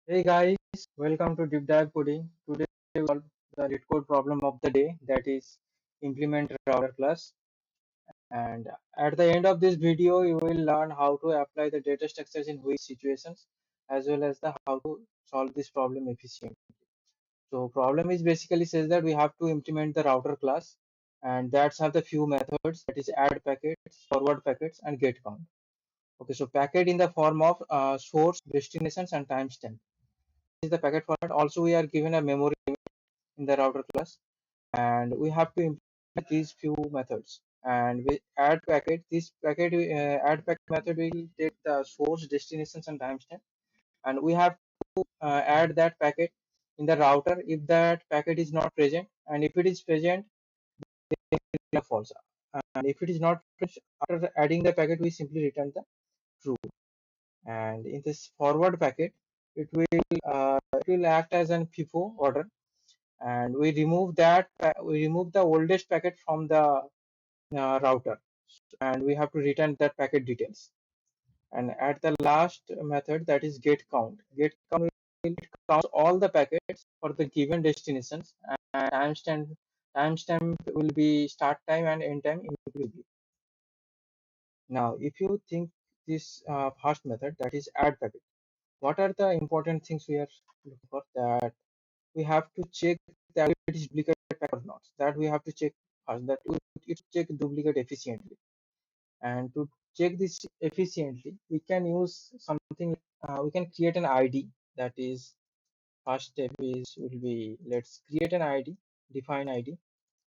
Hey guys, welcome to Deep Dive Coding. Today we solve the LeetCode problem of the day, that is implement router class. And at the end of this video, you will learn how to apply the data structures in which situations, as well as the how to solve this problem efficiently. So problem is basically says that we have to implement the router class, and that's have the few methods, that is add packets, forward packets, and get count. Okay, so packet in the form of source, destinations, and timestamp is the packet format. Also, we are given a memory in the router class, and we have to implement these few methods. And we add packet. This packet add packet method will take the source, destinations, and timestamp, and we have to add that packet in the router if that packet is not present, and if it is present, then false. And if it is not present, after adding the packet, we simply return the true. And in this forward packet, it will act as an FIFO order, and we remove the oldest packet from the router, and we have to return that packet details. And at the last method, that is get count will count all the packets for the given destinations, and timestamp will be start time and end time inclusively. Now if you think this first method, that is add packet, what are the important things we are looking for? That we have to check that it is duplicate packet or not. That we have to check first, that it check duplicate efficiently. And to check this efficiently, we can use something. We can create an ID. That is, first step is will be, let's create an ID, define ID.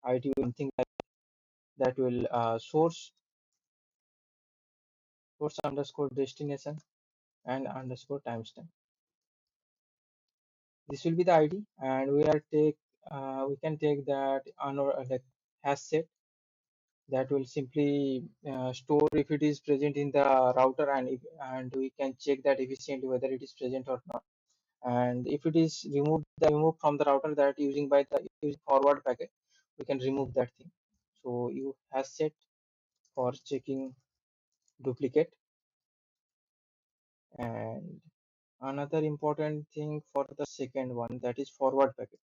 ID will something like that will source underscore destination and underscore timestamp. This will be the ID, and we can take that on like hash set, that will simply store if it is present in the router, and we can check that efficiently whether it is present or not. And if it is removed from the router, that using forward packet, we can remove that thing. So you hash set for checking duplicate. And another important thing for the second one, that is forward packet.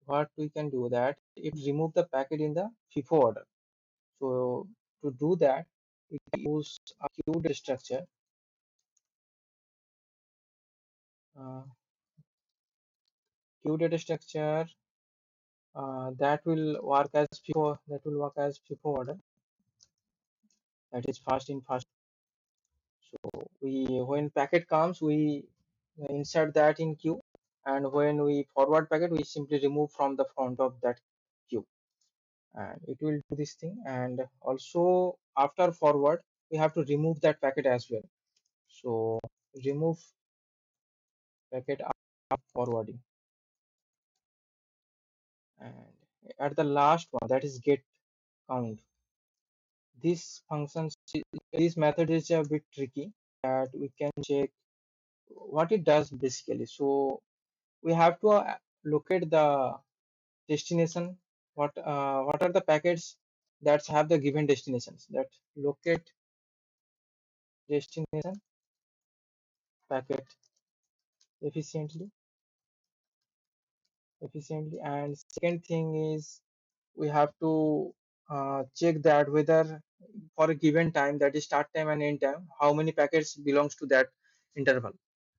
What we can do, that it remove the packet in the FIFO order. So to do that, we can use a queue data structure. Uh, queue data structure that will work as FIFO order, that is fast in fast. So when packet comes, we insert that in queue, and when we forward packet, we simply remove from the front of that queue, and it will do this thing. And also after forward, we have to remove that packet as well. So remove packet after forwarding. And at the last one, that is get count. This function, this method is a bit tricky, that we can check what it does basically. So we have to locate the destination. What are the packets that have the given destinations? That locate destination packet efficiently. And second thing is, we have to check that whether for a given time, that is start time and end time, how many packets belongs to that interval.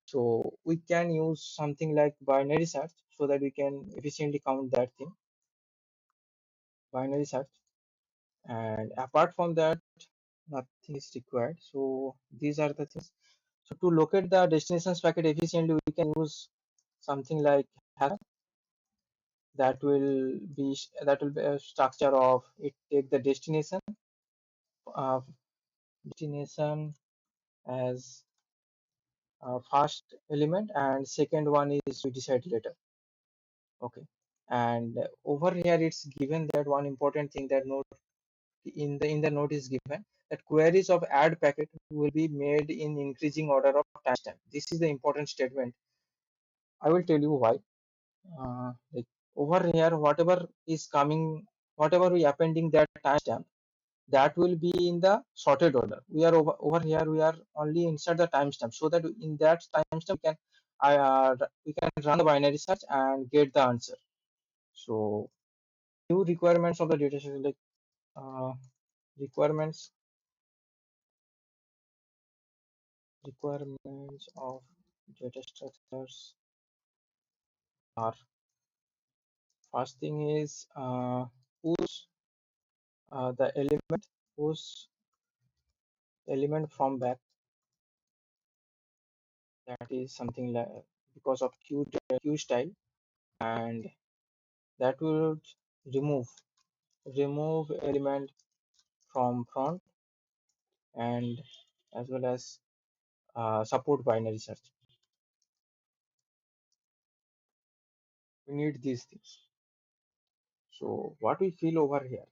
So we can use something like binary search, so that we can efficiently count that thing, binary search. And apart from that, nothing is required. So these are the things. So to locate the destinations packet efficiently, we can use something like hash. That will be a structure of it, take the uh, destination as first element, and second one is we decide later. Okay. And over here it's given that one important thing, that note in the note is given that queries of add packet will be made in increasing order of timestamp. This is the important statement. I will tell you why. Like over here, whatever is coming, whatever we appending that timestamp, that will be in the sorted order. We are over here, we are only insert the timestamp, so that in that timestamp we can we can run the binary search and get the answer. So new requirements of the data structure, like uh, requirements requirements of data structures are, first thing is whose the whose element from back, that is something like because of queue style, and that will remove element from front, and as well as support binary search. We need these things. So what we feel over here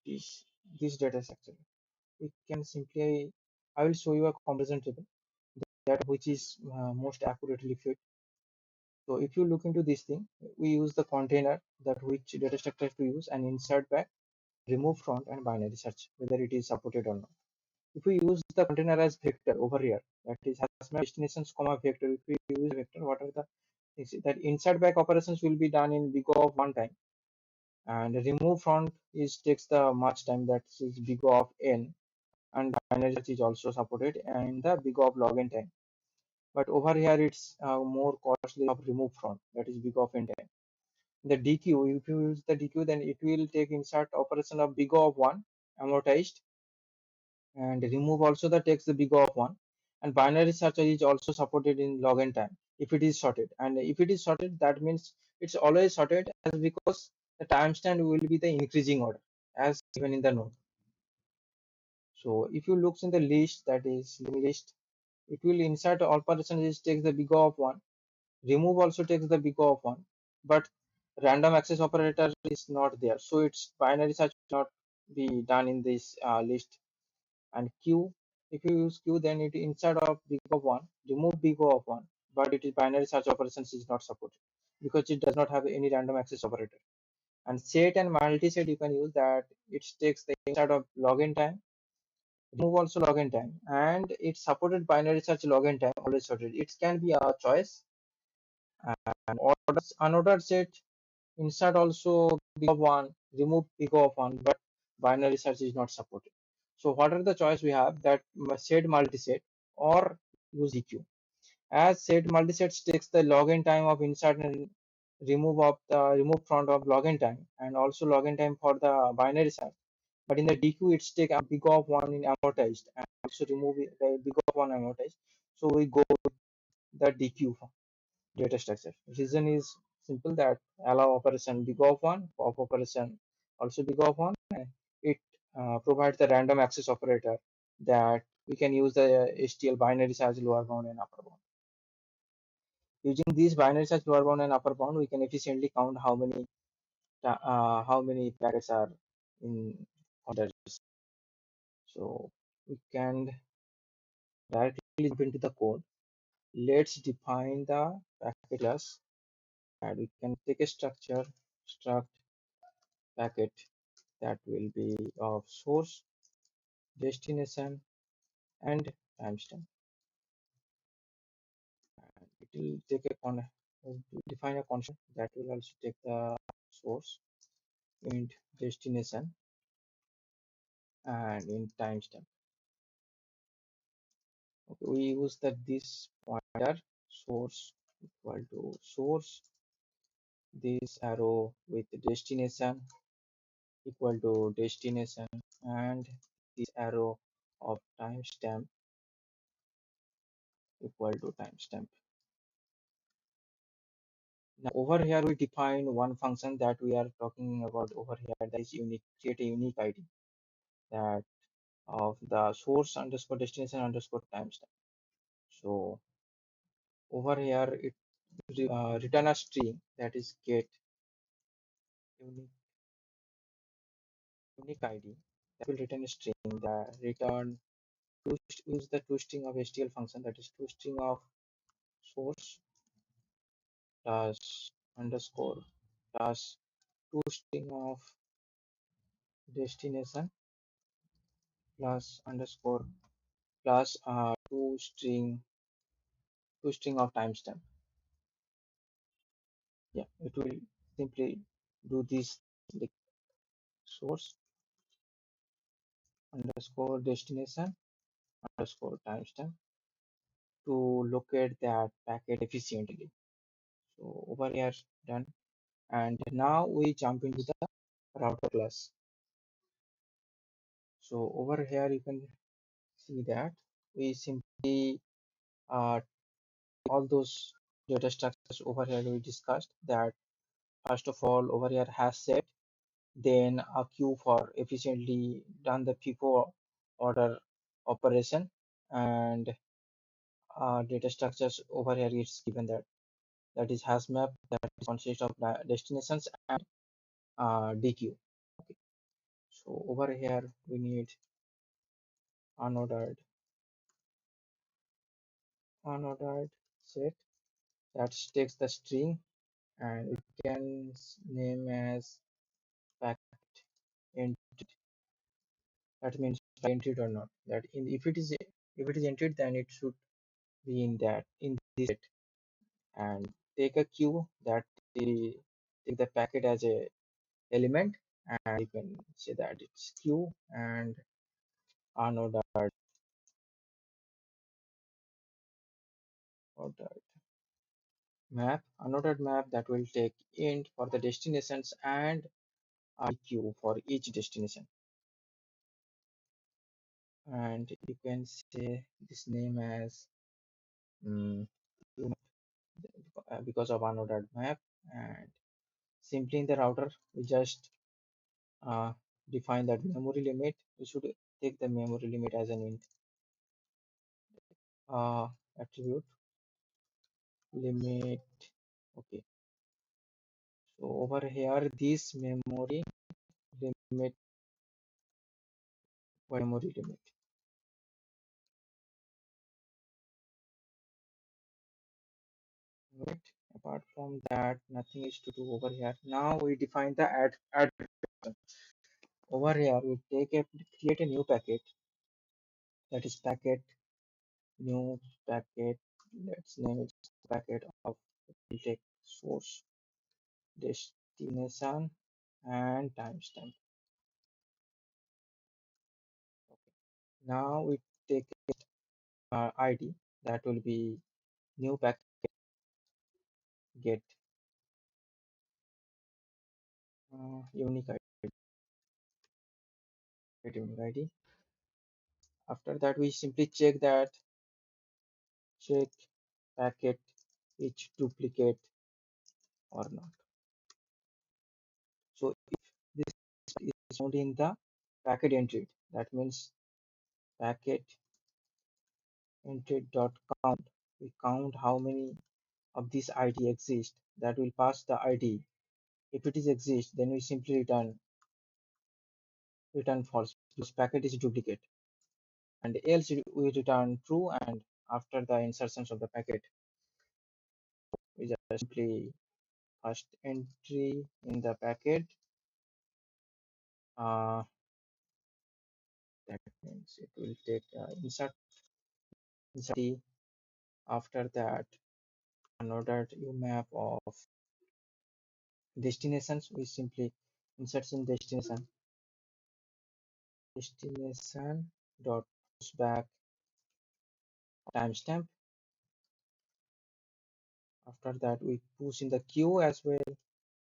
is this data structure. We can simply, I will show you a comparison table that which is most accurately fit. So if you look into this thing, we use the container that which data structure to use and insert back, remove front and binary search, whether it is supported or not. If we use the container as vector over here, that is has my destinations comma vector. If we use vector, what are the things that insert back operations will be done in big O of one time, and remove front is takes the much time, that is big O of n, and binary search is also supported and the big O of log n time. But over here it's more costly of remove front, that is big O of n time. The DQ, if you use the DQ, then it will take insert operation of big O of one amortized, and remove also the takes the big O of one, and binary search is also supported in log n time if it is sorted. And if it is sorted, that means it's always sorted as, because the timestamp will be the increasing order as given in the node. So if you look in the list, that is list, it will insert operation is takes the big O of one, remove also takes the big O of one, but random access operator is not there, so its binary search not be done in this list. And Q, if you use Q, then it inside of big of one, remove big O of one, but it is binary search operations is not supported because it does not have any random access operator. And set and multi-set you can use that, it takes the inside of login time, remove also login time, and it's supported binary search login time always sorted. It can be a choice. And orders unordered set, insert also big of one, remove big of one, but binary search is not supported. So what are the choice we have, that set multiset or use DQ. As set multiset takes the login time of insert and remove front of login time, and also login time for the binary search. But in the DQ, it's take a big of one in amortized and also remove big of one amortized. So we go with the DQ data structure. Reason is simple, that allow operation big of one, pop operation also big of one, and it provides the random access operator that we can use the HTL binary search lower bound and upper bound. Using these binary search lower bound and upper bound, we can efficiently count how many packets are in order. So we can directly jump into the code. Let's define the packet class, and we can take a struct packet that will be of source, destination, and timestamp. And it will take a define a constant that will also take the source, int destination, and in timestamp. Okay, we use that this pointer source equal to source, this arrow with destination equal to destination, and this arrow of timestamp equal to timestamp. Now over here we define one function that we are talking about over here, that is unique, create a unique ID that of the source underscore destination underscore timestamp. So over here it return a string, that is get unique ID, that will return a string that return to use the toString of HTL function, that is toString of source plus underscore plus toString of destination plus underscore plus string of timestamp. Yeah, it will simply do this, like source underscore destination underscore timestamp to locate that packet efficiently. So over here done. And now we jump into the router class. So over here you can see that we simply all those data structures over here we discussed that. First of all, over here has set, then a queue for efficiently done the FIFO order operation, and data structures over here is given that is has map that consists of destinations and DQ. Okay. So over here we need unordered unordered set that takes the string, and we can name as packet entered. That means entered or not. That in if it is entered, then it should be in this set, and take a queue that the take the packet as a element, and you can say that it's queue and unordered ordered unordered map that will take int for the destinations and a queue for each destination. And you can say this name as um, because of unordered map, and simply in the router we just uh, define that memory limit. We should take the memory limit as an int attribute limit. Okay, so over here this limit memory limit. Right. Apart from that, nothing is to do over here. Now we define the add function. Over here we create a new packet, that is packet new packet. Let's name it packet of, we take source destination and timestamp. Okay. Now we take ID, that will be new packet get unique ID. After that, we simply check packet each duplicate or not. So if this is found in the packet entered, that means packet entered dot count. We count how many of this ID exist. That will pass the ID. If it is exist, then we simply return false. This packet is duplicate, and else we return true. And after the insertions of the packet, we just simply first entry in the packet. That means it will take insert. After that, unordered map of destinations, we simply insert in destination dot back timestamp. After that, we push in the queue as well,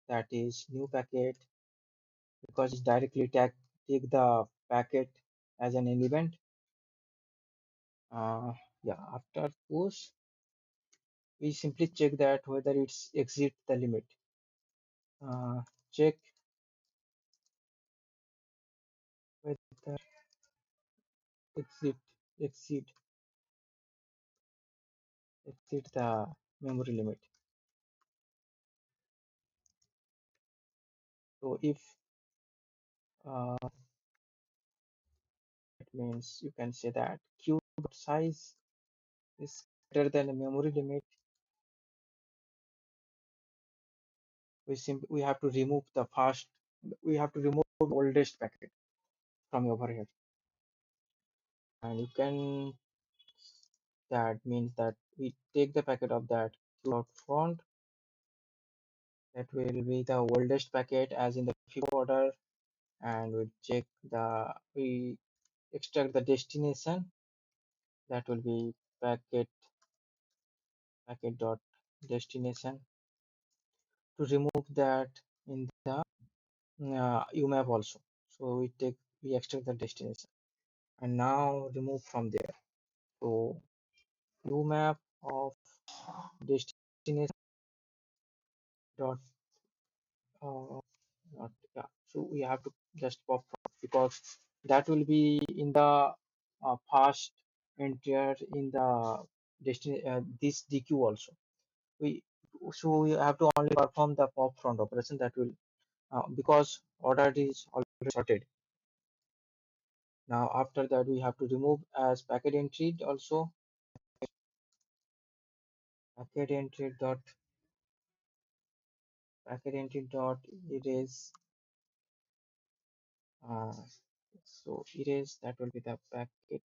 that is new packet, because it's directly take the packet as an element. Yeah, after push we simply check that whether it's exit the limit. Check whether exit exceed exceed the memory limit. So if it means you can say that queue size is greater than the memory limit, we have to remove the oldest packet from over here. And you can That means that we take the packet of that queue out front. That will be the oldest packet as in the FIFO order, and we extract the destination. That will be packet dot destination. To remove that in the UMAP also. So we extract the destination and now remove from there. So UMAP of destination dot uh, not yeah. So we have to just pop from because that will be in the past enter in the this DQ also. We we have to only perform the pop front operation that will because order is already sorted. Now after that we have to remove as packet entry dot erase uh, so erase that will be the packet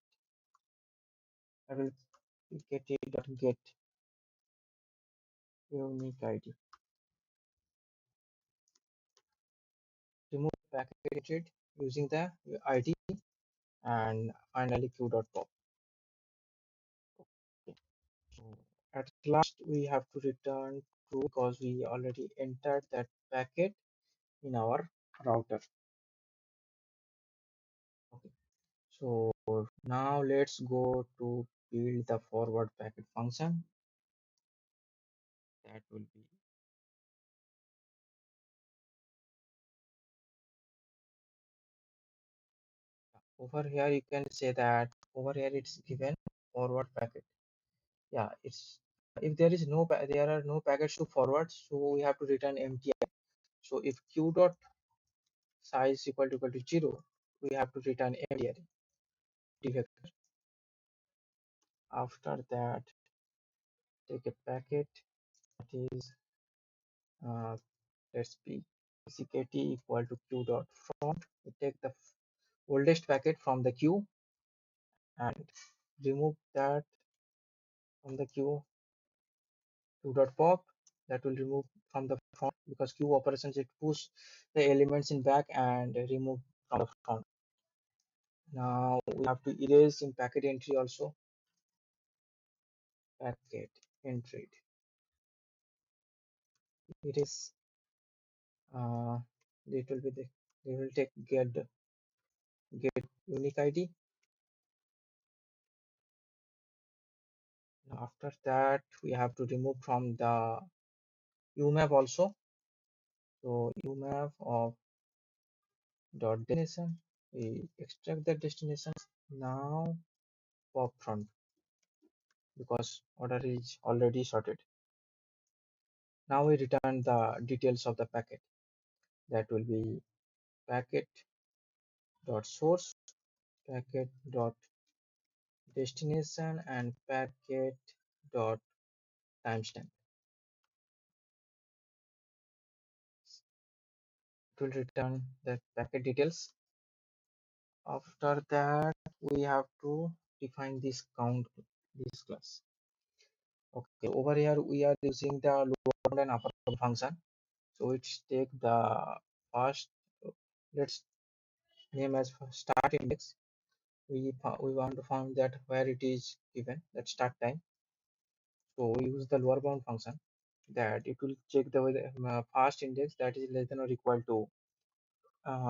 that will get unique ID. Remove packet entry using the ID and finally q.pop. Okay. So at last we have to return true because we already entered that packet in our router. Okay. So now let's go to build the forward packet function. That will be over here. You can say that over here it's given forward packet. Yeah, it's if there is there are no packets to forward, so we have to return empty. So if q dot size equal to 0, we have to return empty array vector. After that, take a packet that is uh, let's be ckt equal to q dot front. We take the oldest packet from the queue and remove that from the queue. Q dot pop that will remove from the front because queue operations it push the elements in back and remove from the front. Now we have to erase in packet entry also. Packet entry erase. It will be they will take get unique ID. After that we have to remove from the UMAP also. So UMAP of dot destination. We extract the destination. Now pop front because order is already sorted. Now we return the details of the packet. That will be packet dot source, packet dot destination, and packet dot timestamp. It will return the packet details. After that, we have to define this this class. Okay, over here we are using the lower bound and upper bound function. So it's take the first. Let's name as start index. We want to find that where it is given that start time. So we use the lower bound function that it will check the first index that is less than or equal to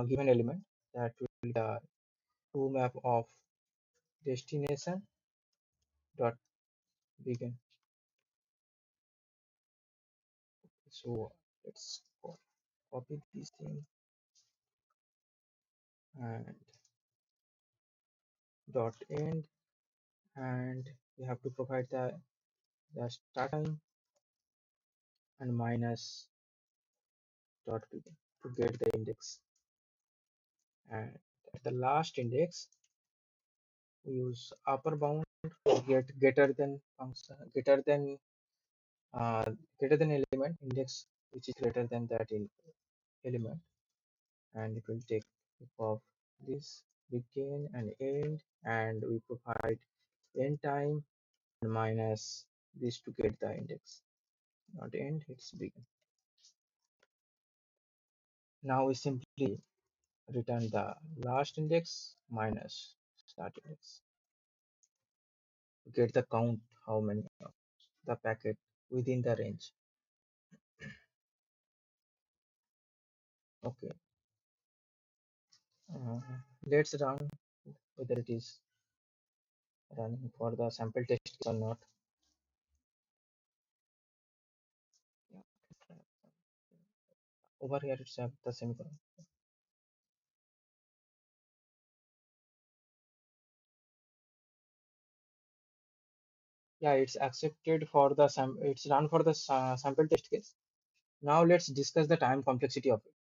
given element that will be the to map of destination dot begin. So let's copy this thing and dot end, and we have to provide the start time and minus dot begin to get the index, and at the last index we use upper bound to get uh, greater than element index which is greater than that in element, and it will take of this begin and end, and we provide end time minus this to get the index, not end, it's begin. Now we simply return the last index minus start index to get the count how many of the packet within the range. Okay, uh, let's run whether it is running for the sample test or not. Yeah, over here it's have the semicolon. Yeah, it's accepted for the it's run for the sample test case. Now let's discuss the time complexity of it.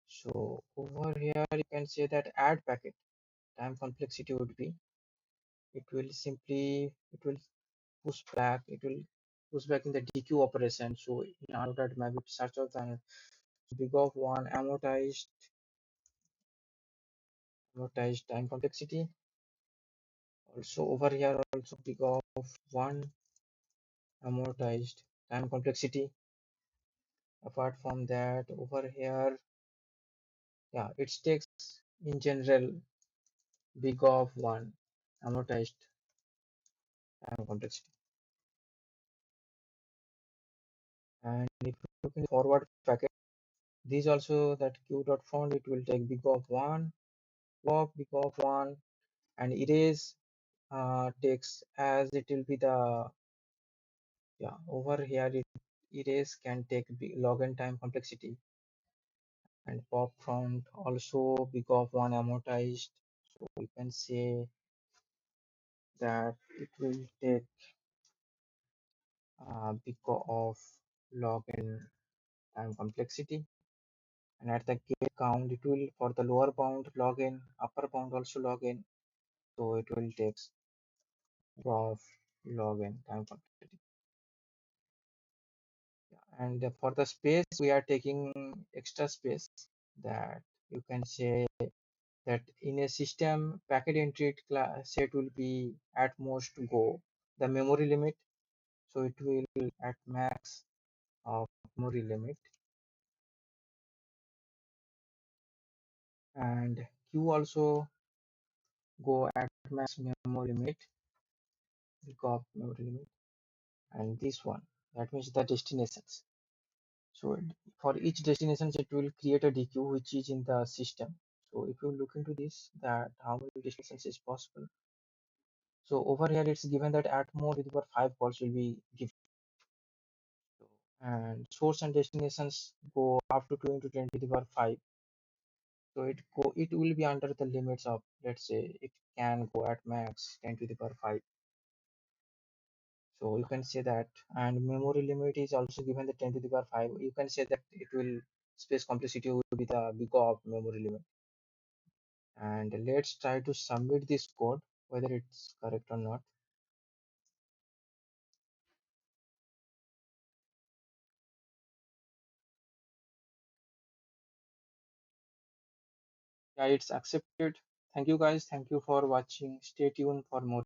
So over here you can say that add packet time complexity would be, it will push back in the DQ operation. So in order to maybe search of the big of one amortized time complexity. Also over here also big of one amortized time complexity. Apart from that, over here, yeah, it takes in general big of one amortized time complexity. And if you look in forward packet, these also that q dot found, it will take big of one, big of one, and erase takes as it will be the, yeah, over here erase can take log n time complexity, and pop front also big of one amortized. So we can say that it will take big of log n time complexity, and at the gate count it will for the lower bound log n, upper bound also log n, so it will take of log n time complexity. And for the space we are taking extra space, that you can say that in a system packet entry class set will be at most go the memory limit, so it will at max of memory limit, and q also go at max memory limit because memory limit, and this one, that means the destinations. So for each destinations it will create a DQ which is in the system. So if you look into this, that how many destinations is possible. So over here it's given that at more with 5 calls will be given. So, and source and destinations go up to 2 into 10 to the power 5. So it will be under the limits of, let's say it can go at max 10 to the power 5. So you can say that, and memory limit is also given the 10 to the power 5. You can say that it will space complexity will be the big of memory limit. And let's try to submit this code whether it's correct or not. Yeah, it's accepted. Thank you guys. Thank you for watching. Stay tuned for more.